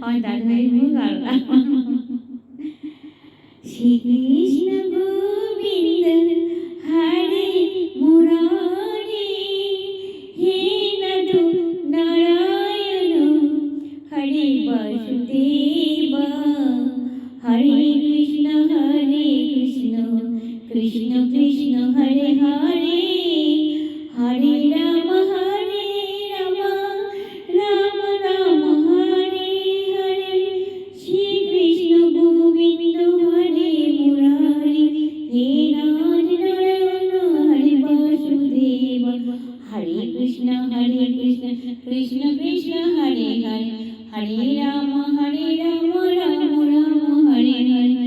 আমার দাদু ভাইয়ের মুখ আলাদা। শ্রীকৃষ্ণ গোবিন্দ হরে মুরারি, হে নাথ নারায়ণ হরে বাসুদেব, হরে কৃষ্ণ কৃষ্ণ কৃষ্ণ হরে হরে, হরে রাম রাম রাম হরে হরে। শ্রীকৃষ্ণ গোবিন্দ হরে মুরারি, হে নাথ নারায়ণ হরে বাসুদেব, হরে কৃষ্ণ কৃষ্ণ কৃষ্ণ হরে হরে, হরে রাম রাম রাম হরে হরে।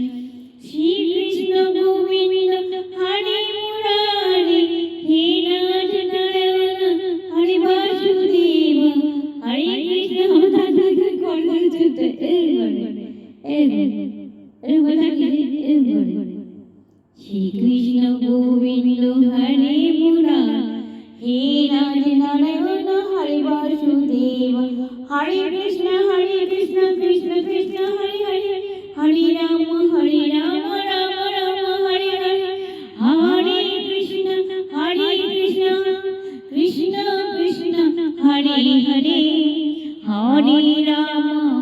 শ্রীকৃষ্ণ গোবিন্দ হরে মুরারি, হে নাথ নারায়ণ হরে বাসুদেব, হরে কৃষ্ণ। শ্রীকৃষ্ণ গোবিন্দ হরে মুরারি, হে নাথ নারায়ণ হরে বাসুদেব, হরে কৃষ্ণ কৃষ্ণ কৃষ্ণ হরে হরে, হরে রাম রাম রাম হরে হরে। হরে কৃষ্ণ কৃষ্ণ কৃষ্ণ হরে হরে, হরে রাম